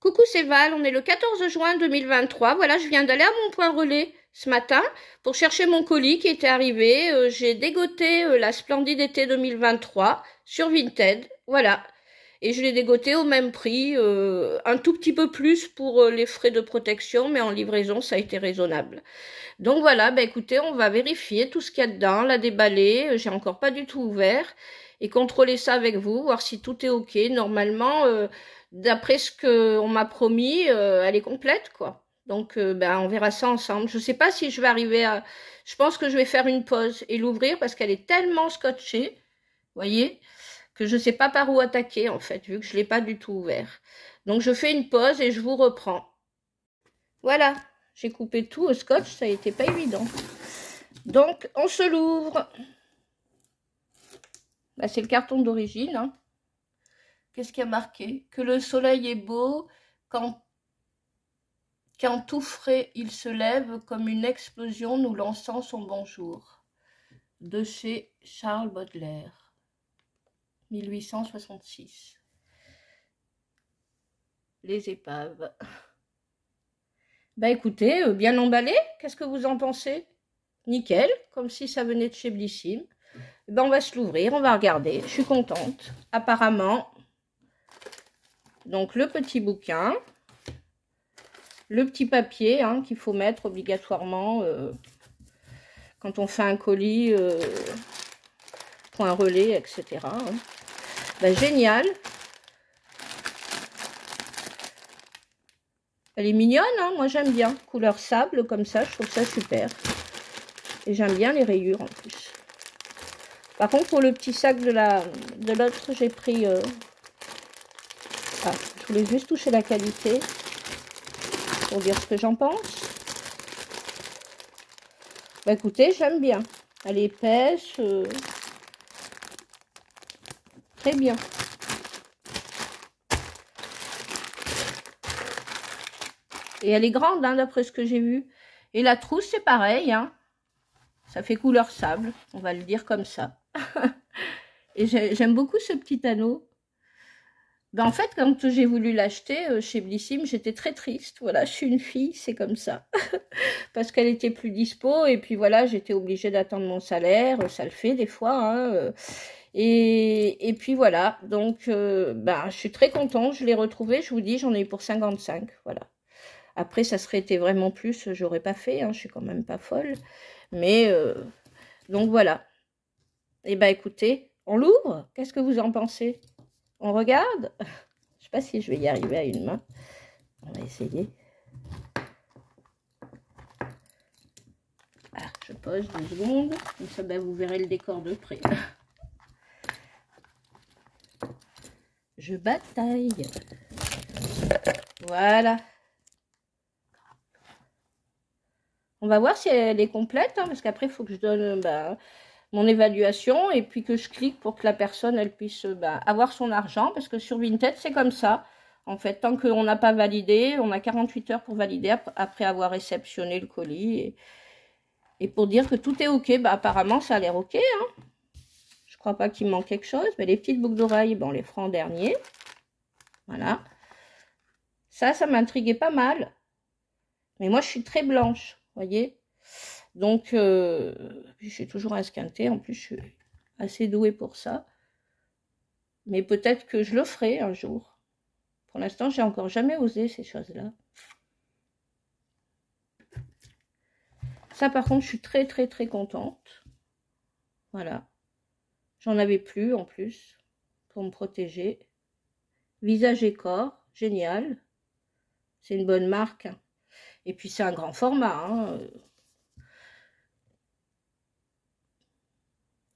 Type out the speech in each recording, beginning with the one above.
Coucou, c'est Val, on est le 14 juin 2023. Voilà, je viens d'aller à mon point relais ce matin pour chercher mon colis qui était arrivé. J'ai dégoté la Splendide été 2023 sur Vinted. Voilà. Et je l'ai dégoté au même prix, un tout petit peu plus pour les frais de protection, mais en livraison, ça a été raisonnable. Donc voilà, bah écoutez, on va vérifier tout ce qu'il y a dedans, la déballer. J'ai encore pas du tout ouvert. Et contrôler ça avec vous, voir si tout est OK. Normalement, d'après ce qu'on m'a promis, elle est complète, quoi. Donc, ben, on verra ça ensemble. Je sais pas si je vais arriver à... Je pense que je vais faire une pause et l'ouvrir parce qu'elle est tellement scotchée, voyez, que je sais pas par où attaquer, en fait, vu que je l'ai pas du tout ouvert. Donc, je fais une pause et je vous reprends. Voilà, j'ai coupé tout au scotch, ça a été pas évident. Donc, on se l'ouvre. Bah, c'est le carton d'origine, hein. Qu'est-ce qu'il y a marqué? Que le soleil est beau, quand tout frais il se lève, comme une explosion nous lançant son bonjour. De chez Charles Baudelaire, 1866. Les épaves. Bah écoutez, bien emballé, qu'est-ce que vous en pensez? Nickel, comme si ça venait de chez Blissim. Ben, on va se l'ouvrir, on va regarder, je suis contente. Apparemment, donc le petit bouquin, le petit papier hein, qu'il faut mettre obligatoirement quand on fait un colis, point relais, etc. Hein. Ben, génial. Elle est mignonne, hein, moi j'aime bien. Couleur sable comme ça, je trouve ça super. Et j'aime bien les rayures en plus. Par contre, pour le petit sac de l'autre, j'ai pris... Ah, je voulais juste toucher la qualité pour dire ce que j'en pense. Bah écoutez, j'aime bien. Elle est épaisse. Très bien. Et elle est grande, hein, d'après ce que j'ai vu. Et la trousse, c'est pareil. Hein. Ça fait couleur sable, on va le dire comme ça. Et j'aime beaucoup ce petit anneau. Ben, en fait, quand j'ai voulu l'acheter chez Blissim, j'étais très triste. Voilà, je suis une fille, c'est comme ça. Parce qu'elle était plus dispo. Et puis voilà, j'étais obligée d'attendre mon salaire. Ça le fait des fois. Hein, et puis voilà, donc ben, je suis très contente. Je l'ai retrouvé, je vous dis, j'en ai eu pour 55. Voilà. Après, ça serait été vraiment plus, j'aurais pas fait. Hein, je suis quand même pas folle. Mais donc voilà. Et ben écoutez, on l'ouvre. Qu'est-ce que vous en pensez? On regarde? Je sais pas si je vais y arriver à une main. On va essayer. Ah, je pose 2 secondes. Comme ça, ben, vous verrez le décor de près. Je bataille. Voilà. On va voir si elle est complète, hein, parce qu'après, il faut que je donne mon évaluation et puis que je clique pour que la personne elle puisse avoir son argent. Parce que sur Vinted, c'est comme ça. En fait, tant qu'on n'a pas validé, on a 48 heures pour valider après avoir réceptionné le colis. Et pour dire que tout est OK, bah, apparemment, ça a l'air OK. Hein. Je crois pas qu'il manque quelque chose. Mais les petites boucles d'oreilles, on les fera en dernier. Voilà. Ça m'intriguait pas mal. Mais moi, je suis très blanche, voyez. Donc, je suis toujours esquintée. En plus, je suis assez douée pour ça. Mais peut-être que je le ferai un jour. Pour l'instant, j'ai encore jamais osé ces choses-là. Ça, par contre, je suis très, très, très contente. Voilà. J'en avais plus, en plus, pour me protéger. Visage et corps, génial. C'est une bonne marque. Et puis, c'est un grand format. Hein.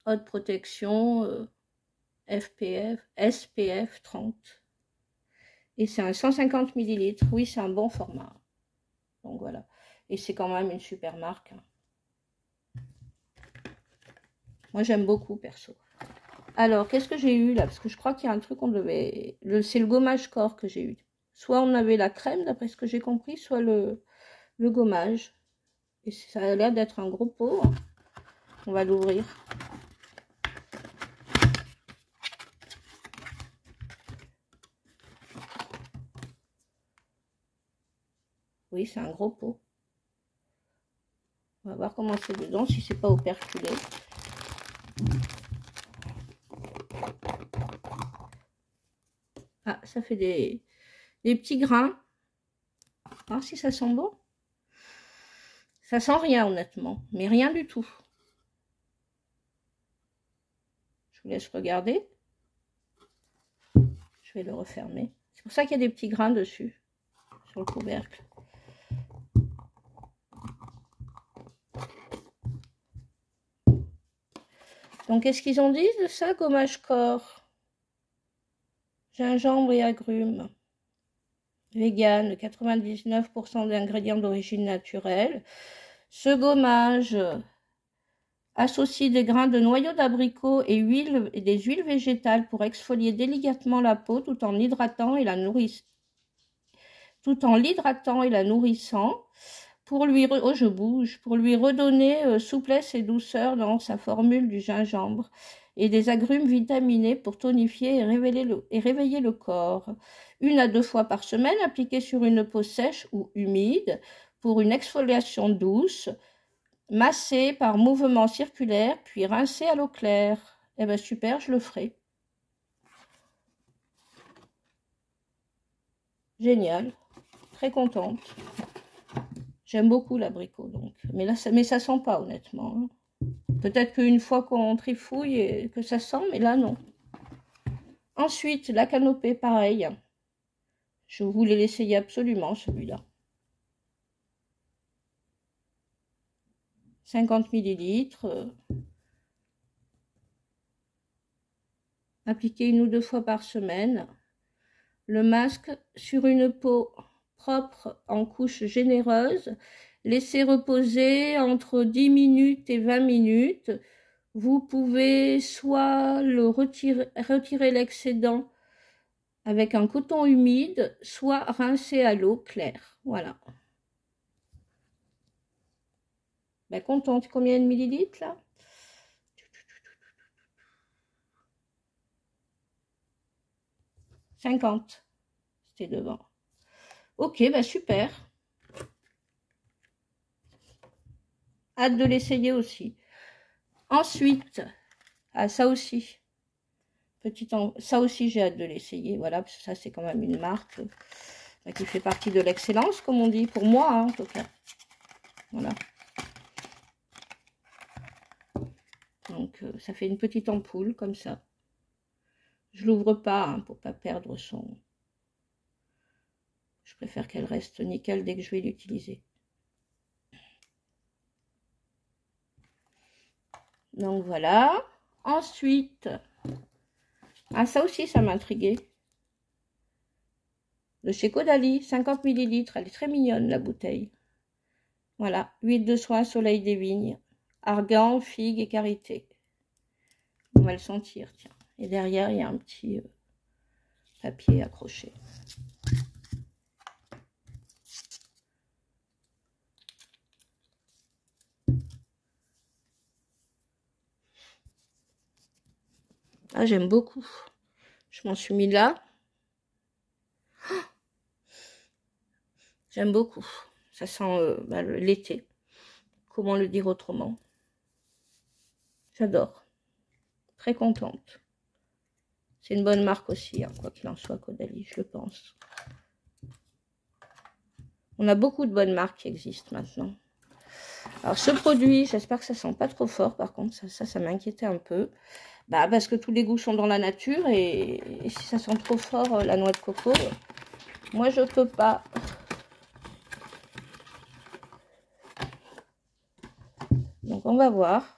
Haute protection, SPF 30. Et c'est un 150 ml. Oui, c'est un bon format. Donc, voilà. Et c'est quand même une super marque. Moi, j'aime beaucoup, perso. Alors, qu'est-ce que j'ai eu là? Parce que je crois qu'il y a un truc qu'on devait... C'est le gommage corps que j'ai eu. Soit on avait la crème, d'après ce que j'ai compris, soit le gommage. Et ça a l'air d'être un gros pot. Hein. On va l'ouvrir. Oui, c'est un gros pot. On va voir comment c'est dedans, si c'est pas operculé. Ah, ça fait des petits grains. Ah, si ça sent bon. Ça sent rien, honnêtement. Mais rien du tout. Je vous laisse regarder. Je vais le refermer. C'est pour ça qu'il y a des petits grains dessus, sur le couvercle. Donc, qu'est-ce qu'ils ont dit de ça? Gommage corps, gingembre et agrumes. Vegan, 99% d'ingrédients d'origine naturelle. Ce gommage associe des grains de noyaux d'abricot et des huiles végétales pour exfolier délicatement la peau tout en l'hydratant et la nourrissant. Pour lui, pour lui redonner souplesse et douceur dans sa formule du gingembre et des agrumes vitaminés pour tonifier et réveiller le corps. 1 à 2 fois par semaine, appliquée sur une peau sèche ou humide pour une exfoliation douce, massée par mouvement circulaire, puis rincée à l'eau claire. Eh bien super, je le ferai. Génial, très contente. J'aime beaucoup l'abricot, donc. Mais là, ça sent pas, honnêtement. Peut-être qu'une fois qu'on trifouille et que ça sent, mais là, non. Ensuite, la canopée, pareil. Je voulais l'essayer absolument, celui-là. 50 ml. Appliquer 1 ou 2 fois par semaine. Le masque sur une peau propre en couche généreuse. Laissez reposer entre 10 minutes et 20 minutes. Vous pouvez soit retirer l'excédent avec un coton humide, soit rincer à l'eau claire. Voilà. Ben, contente. Combien de millilitres là? 50. C'était devant. Ok, ben super. Hâte de l'essayer aussi. Ensuite, ça aussi. Ça aussi, j'ai hâte de l'essayer. Voilà, parce que ça, c'est quand même une marque qui fait partie de l'excellence, comme on dit, pour moi, hein, en tout cas. Voilà. Donc, ça fait une petite ampoule, comme ça. Je l'ouvre pas, hein, pour pas perdre son... Je préfère qu'elle reste nickel dès que je vais l'utiliser. Donc, voilà. Ensuite... Ah, ça aussi, ça m'a intriguée. De chez Caudalie, 50 ml. Elle est très mignonne, la bouteille. Voilà. Huile de soie, soleil des vignes. Argan, figue et karité. On va le sentir, tiens. Et derrière, il y a un petit papier accroché. Ah, j'aime beaucoup. Je m'en suis mis là. J'aime beaucoup. Ça sent l'été. Comment le dire autrement? J'adore. Très contente. C'est une bonne marque aussi, hein, quoi qu'il en soit, Caudalie, je le pense. On a beaucoup de bonnes marques qui existent maintenant. Alors, ce produit, j'espère que ça sent pas trop fort. Par contre, ça m'inquiétait un peu. Bah, parce que tous les goûts sont dans la nature. Et si ça sent trop fort, la noix de coco, moi, je peux pas. Donc, on va voir.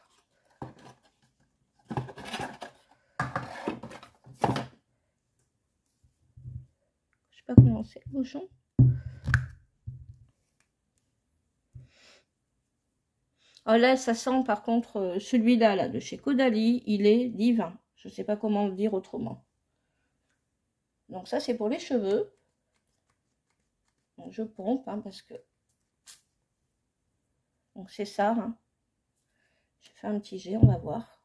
Je sais pas comment c'est le bouchon. Oh là, ça sent par contre, celui-là, là, de chez Caudalie, il est divin. Je ne sais pas comment le dire autrement. Donc ça, c'est pour les cheveux. Donc, je pompe, hein, parce que... Donc c'est ça, hein. Je fais un petit jet, on va voir.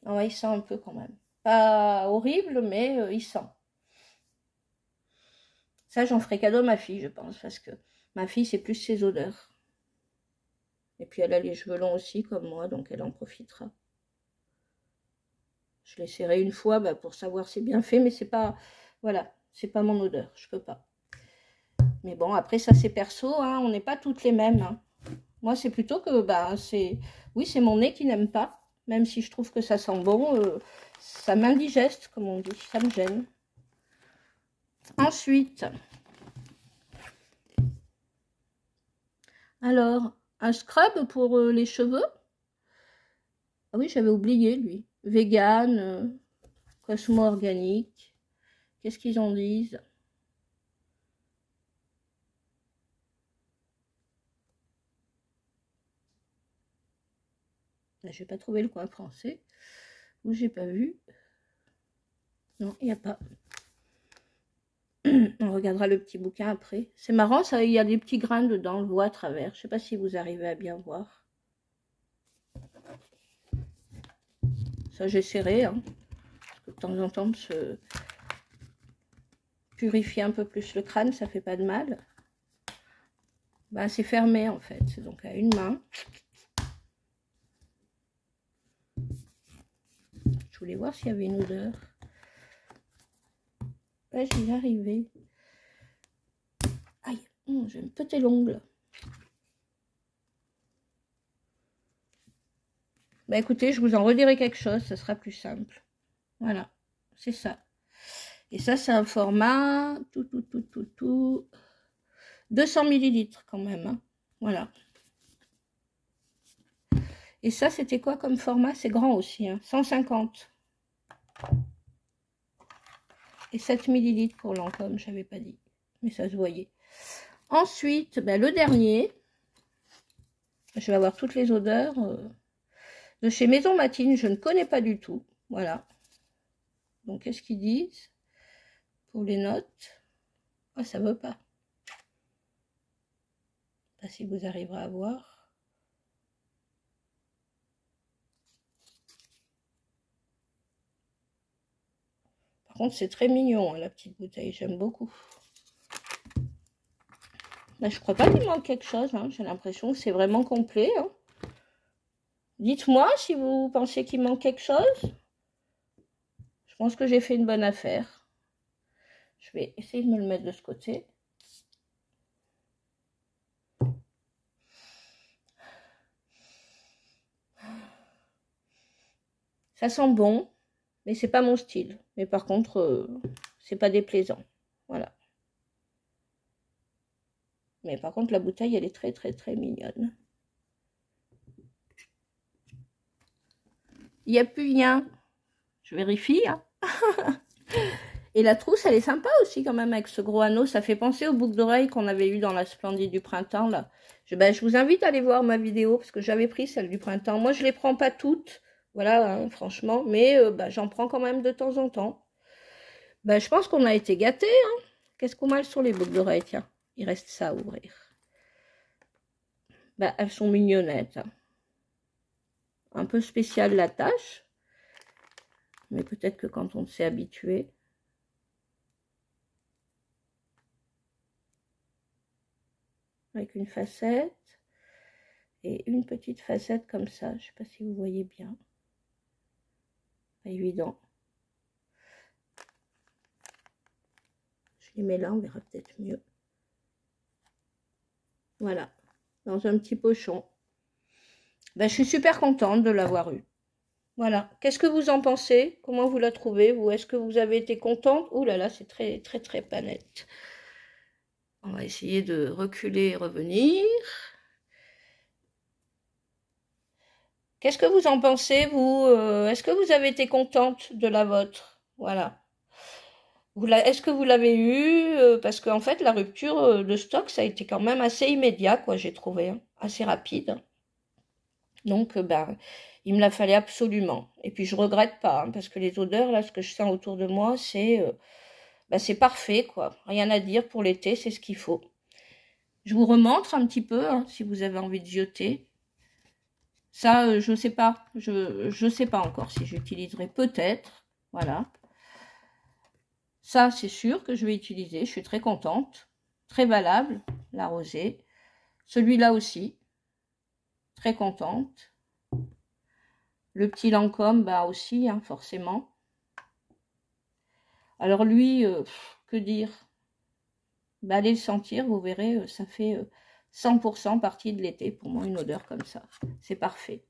Oh, il sent un peu quand même. Pas horrible, mais il sent. Ça, j'en ferai cadeau à ma fille, je pense, parce que ma fille, c'est plus ses odeurs. Et puis, elle a les cheveux longs aussi, comme moi, donc elle en profitera. Je l'essaierai une fois pour savoir si c'est bien fait, mais c'est pas... Voilà, c'est pas mon odeur, je peux pas. Mais bon, après, ça, c'est perso, hein, on n'est pas toutes les mêmes. Hein. Moi, c'est plutôt que, c'est... Oui, c'est mon nez qui n'aime pas, même si je trouve que ça sent bon, ça m'indigeste, comme on dit, ça me gêne. Ensuite, alors, un scrub pour les cheveux. Ah oui, j'avais oublié, lui. Vegan, Cosmo organique. Qu'est-ce qu'ils en disent? Je n'ai pas trouvé le coin français. Ou j'ai pas vu. Non, il n'y a pas. On regardera le petit bouquin après. C'est marrant, ça, il y a des petits grains dedans, on le voit à travers. Je ne sais pas si vous arrivez à bien voir. Ça, j'essaierai. Hein, parce que de temps en temps, de se purifier un peu plus le crâne, ça fait pas de mal. C'est fermé en fait. C'est donc à une main. Je voulais voir s'il y avait une odeur. Ouais, j'y vais arriver. Aïe, j'ai un petit ongle. Écoutez, je vous en redirai quelque chose, ça sera plus simple. Voilà, c'est ça. Et ça, c'est un format 200 millilitres quand même. Hein. Voilà. Et ça, c'était quoi comme format? C'est grand aussi, hein, 150. Et 7 millilitres pour Lancôme, je n'avais pas dit. Mais ça se voyait. Ensuite, le dernier. Je vais avoir toutes les odeurs de chez Maison Matine. Je ne connais pas du tout. Voilà. Donc, qu'est-ce qu'ils disent pour les notes? Ah, ça veut pas. Pas si vous arriverez à voir. Par contre, c'est très mignon, hein, la petite bouteille. J'aime beaucoup. Je crois pas qu'il manque quelque chose. Hein. J'ai l'impression que c'est vraiment complet. Hein. Dites-moi si vous pensez qu'il manque quelque chose. Je pense que j'ai fait une bonne affaire. Je vais essayer de me le mettre de ce côté. Ça sent bon, mais c'est pas mon style. Mais par contre, c'est pas déplaisant. Voilà. Mais par contre, la bouteille, elle est très, très, très mignonne. Il n'y a plus rien. Je vérifie. Hein. Et la trousse, elle est sympa aussi quand même avec ce gros anneau. Ça fait penser aux boucles d'oreilles qu'on avait eu dans la Splendide du printemps. Là. Je vous invite à aller voir ma vidéo parce que j'avais pris celle du printemps. Moi, je ne les prends pas toutes. Voilà, hein, franchement. Mais j'en prends quand même de temps en temps. Je pense qu'on a été gâtés. Hein. Qu'est-ce qu'on a sur les boucles d'oreilles? Tiens, il reste ça à ouvrir. Elles sont mignonnettes. Hein. Un peu spéciale la tâche. Mais peut-être que quand on s'est habitué. Avec une facette. Et une petite facette comme ça. Je ne sais pas si vous voyez bien. Pas évident. Je les mets là, on verra peut-être mieux. Voilà. Dans un petit pochon. Je suis super contente de l'avoir eu. Voilà. Qu'est-ce que vous en pensez? Comment vous la trouvez, vous? Est-ce que vous avez été contente? Ouh là là, c'est très, très, très pas net. On va essayer de reculer et revenir. Qu'est-ce que vous en pensez, vous? Est-ce que vous avez été contente de la vôtre? Voilà. Est-ce que vous l'avez eu? Parce qu'en fait, la rupture de stock, ça a été quand même assez immédiat, quoi, j'ai trouvé. Hein, assez rapide. Donc, il me la fallait absolument. Et puis, je regrette pas, hein, parce que les odeurs, là, ce que je sens autour de moi, c'est parfait, quoi. Rien à dire pour l'été, c'est ce qu'il faut. Je vous remontre un petit peu, hein, si vous avez envie de jeter. Ça, je sais pas. Je sais pas encore si j'utiliserai peut-être. Voilà. Ça, c'est sûr que je vais utiliser. Je suis très contente. Très valable, la rosée. Celui-là aussi. Très contente. Le petit Lancôme, bah aussi, hein, forcément. Alors lui, que dire? Bah, allez le sentir, vous verrez, ça fait 100% partie de l'été. Pour moi, une odeur comme ça. C'est parfait.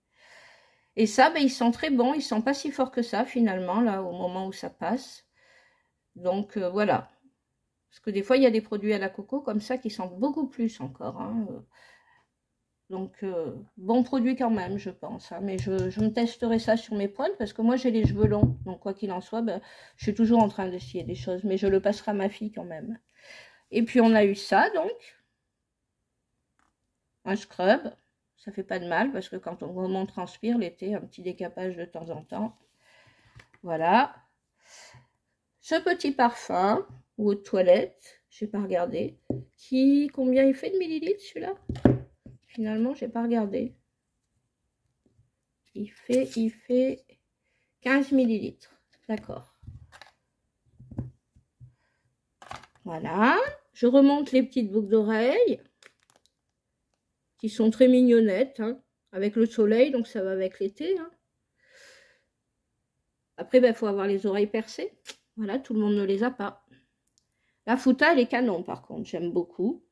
Et ça, bah, il sent très bon. Il sent pas si fort que ça, finalement, là, au moment où ça passe. Donc, voilà. Parce que des fois, il y a des produits à la coco comme ça qui sentent beaucoup plus encore. Hein. Donc, bon produit quand même, je pense. Hein. Mais je me testerai ça sur mes poils parce que moi, j'ai les cheveux longs. Donc, quoi qu'il en soit, ben, je suis toujours en train d'essayer des choses. Mais je le passerai à ma fille quand même. Et puis, on a eu ça, donc. Un scrub. Ça fait pas de mal parce que quand on transpire l'été, un petit décapage de temps en temps. Voilà. Ce petit parfum, ou eau de toilette, je n'ai pas regardé. Combien il fait de millilitres celui-là? Finalement, j'ai pas regardé. Il fait 15 millilitres. D'accord. Voilà. Je remonte les petites boucles d'oreilles. Qui sont très mignonnettes. Hein, avec le soleil, donc ça va avec l'été. Hein. Après, il faut avoir les oreilles percées. Voilà, tout le monde ne les a pas. La Futa, elle est canon, par contre. J'aime beaucoup.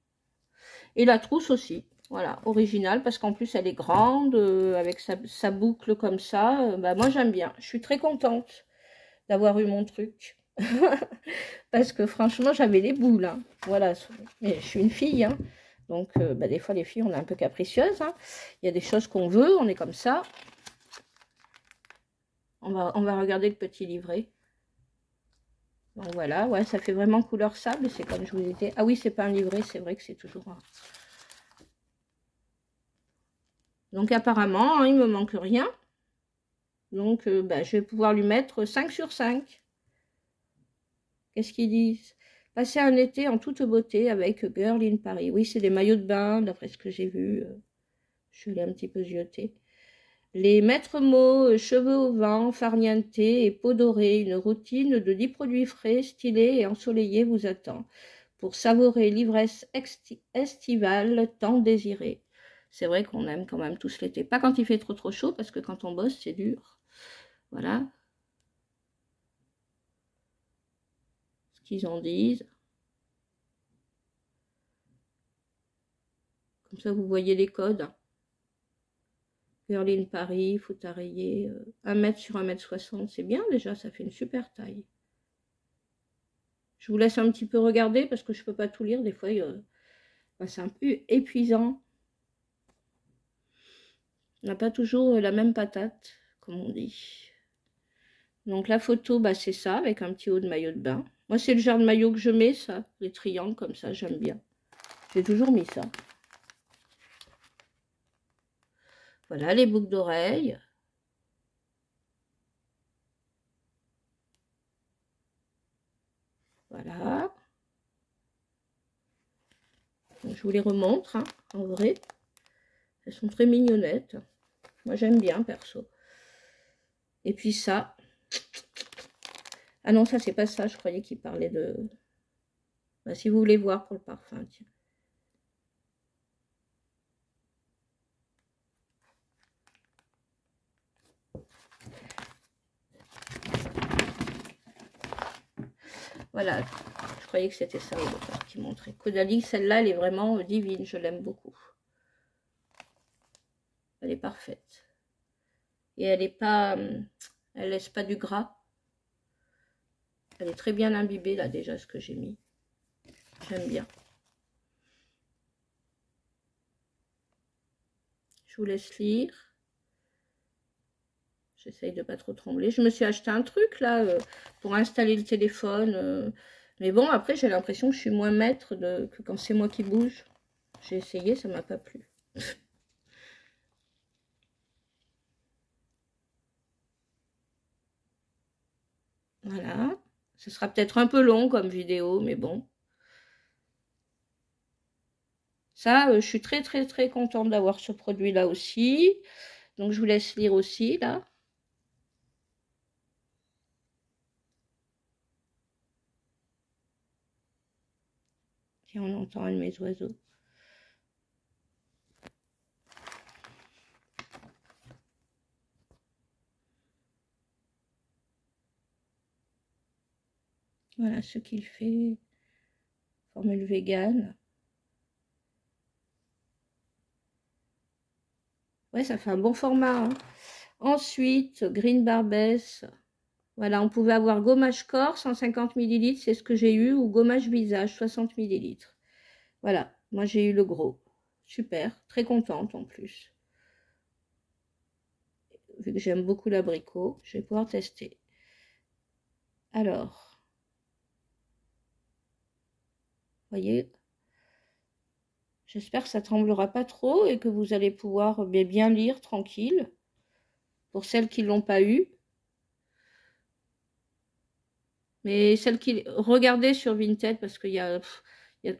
Et la trousse aussi. Voilà, originale, parce qu'en plus, elle est grande, avec sa boucle comme ça. Bah, moi, j'aime bien. Je suis très contente d'avoir eu mon truc. Parce que franchement, j'avais les boules. Hein. Voilà, mais je suis une fille. Hein. Donc, bah, des fois, les filles, on est un peu capricieuses. Hein. Il y a des choses qu'on veut, on est comme ça. On va regarder le petit livret. Donc voilà, ouais, ça fait vraiment couleur sable. C'est comme je vous disais. Ah oui, c'est pas un livret, c'est vrai que c'est toujours un... Donc apparemment, hein, il me manque rien. Donc bah, je vais pouvoir lui mettre 5 sur 5. Qu'est-ce qu'ils disent? Passer un été en toute beauté avec Girl in Paris. Oui, c'est des maillots de bain, d'après ce que j'ai vu. Je suis allée un petit peu zioter. Les maîtres mots, cheveux au vent, farniente et peau dorée. Une routine de 10 produits frais, stylés et ensoleillés vous attend. Pour savourer l'ivresse estivale tant désirée. C'est vrai qu'on aime quand même tous l'été. Pas quand il fait trop chaud, parce que quand on bosse, c'est dur. Voilà. Ce qu'ils en disent. Comme ça, vous voyez les codes. Berlin, Paris, faut tailler 1 mètre sur 1,60 m. C'est bien déjà, ça fait une super taille. Je vous laisse un petit peu regarder, parce que je ne peux pas tout lire. Des fois, bah, c'est un peu épuisant. On n'a pas toujours la même patate, comme on dit. Donc la photo, bah, c'est ça, avec un petit haut de maillot de bain. Moi, c'est le genre de maillot que je mets, ça. Les triangles comme ça, j'aime bien. J'ai toujours mis ça. Voilà, les boucles d'oreilles. Voilà. Donc, je vous les remontre, hein, en vrai. Elles sont très mignonnettes. Moi, j'aime bien, perso. Et puis ça. Ah non, ça, c'est pas ça. Je croyais qu'il parlait de... Bah, si vous voulez voir pour le parfum, tiens. Voilà, je croyais que c'était ça qui montrait. Caudalie, celle-là, elle est vraiment divine, je l'aime beaucoup. Elle est parfaite. Et elle est pas... Elle laisse pas du gras. Elle est très bien imbibée, là, déjà, ce que j'ai mis. J'aime bien. Je vous laisse lire. J'essaye de pas trop trembler. Je me suis acheté un truc, là, pour installer le téléphone. Mais bon, après, j'ai l'impression que je suis moins maître que quand c'est moi qui bouge. J'ai essayé, ça m'a pas plu. Voilà. Ce sera peut-être un peu long comme vidéo, mais bon. Ça, je suis très, très, très contente d'avoir ce produit-là aussi. Donc, je vous laisse lire aussi, là. si on entend un de mes oiseaux. Voilà ce qu'il fait. Formule vegan. Ouais, ça fait un bon format. Hein. Ensuite, Green Barbès. Voilà, on pouvait avoir gommage corps, 150 ml, c'est ce que j'ai eu, ou gommage visage, 60 ml. Voilà, moi j'ai eu le gros. Super, très contente en plus. Vu que j'aime beaucoup l'abricot, je vais pouvoir tester. Alors, voyez, j'espère que ça tremblera pas trop et que vous allez pouvoir bien lire tranquille. Pour celles qui ne l'ont pas eu. Mais celles qui... Regardez sur Vinted parce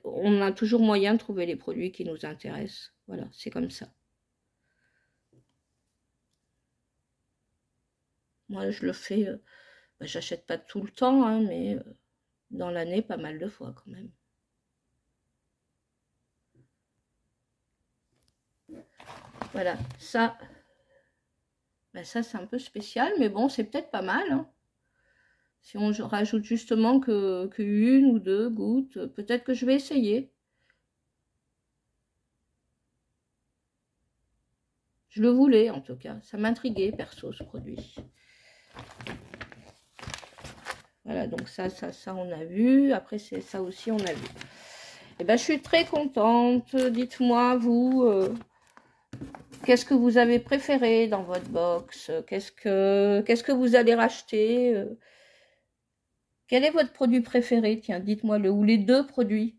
on a toujours moyen de trouver les produits qui nous intéressent. Voilà, c'est comme ça. Moi, je le fais... j'achète pas tout le temps, hein, mais dans l'année, pas mal de fois quand même. Voilà, ça... ça, c'est un peu spécial, mais bon, c'est peut-être pas mal. Hein. Si on rajoute justement que une ou deux gouttes, peut-être que je vais essayer. Je le voulais en tout cas, ça m'intriguait perso ce produit. Voilà, donc ça on a vu. Après c'est ça aussi on a vu. Et ben je suis très contente. Dites-moi vous, qu'est-ce que vous avez préféré dans votre box? Qu'est-ce que vous allez racheter? Quel est votre produit préféré? Tiens, dites-moi ou les deux produits.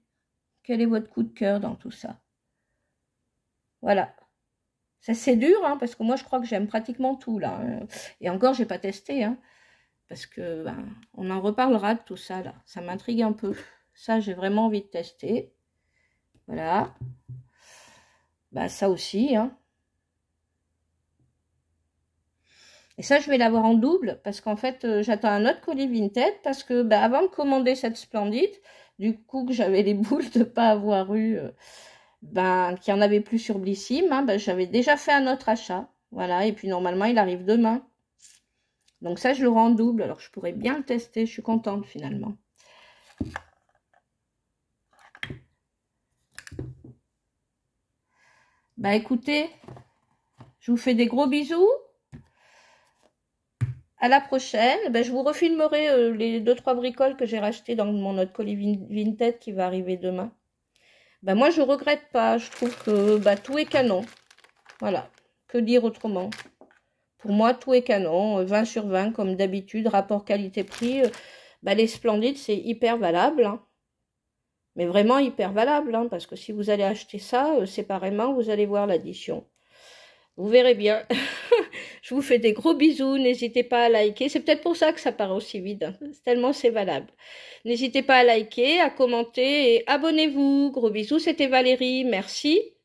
Quel est votre coup de cœur dans tout ça? Voilà. Ça c'est dur, hein, parce que moi je crois que j'aime pratiquement tout là. Hein. Et encore, j'ai pas testé, hein, parce que on en reparlera de tout ça là. Ça m'intrigue un peu. Ça, j'ai vraiment envie de tester. Voilà. Ça aussi, hein. Et ça, je vais l'avoir en double, parce qu'en fait, j'attends un autre colis Vinted, parce que avant de commander cette Splendide, du coup que j'avais les boules de pas avoir eu... qu'il n'y en avait plus sur Blissim, hein, j'avais déjà fait un autre achat. Voilà, et puis normalement, il arrive demain. Donc ça, je le rends en double. Alors, je pourrais bien le tester. Je suis contente, finalement. Écoutez, je vous fais des gros bisous. À la prochaine. Je vous refilmerai les 2-3 bricoles que j'ai rachetées dans mon autre colis Vinted qui va arriver demain. Moi, je regrette pas. Je trouve que tout est canon. Voilà. Que dire autrement? Pour moi, tout est canon. 20 sur 20, comme d'habitude. Rapport qualité-prix. Les Splendides, c'est hyper valable. Hein. Mais vraiment hyper valable. Hein, parce que si vous allez acheter ça, séparément, vous allez voir l'addition. Vous verrez bien. Je vous fais des gros bisous. N'hésitez pas à liker. C'est peut-être pour ça que ça paraît aussi vide. Hein. Tellement c'est valable. N'hésitez pas à liker, à commenter et abonnez-vous. Gros bisous. C'était Valérie. Merci.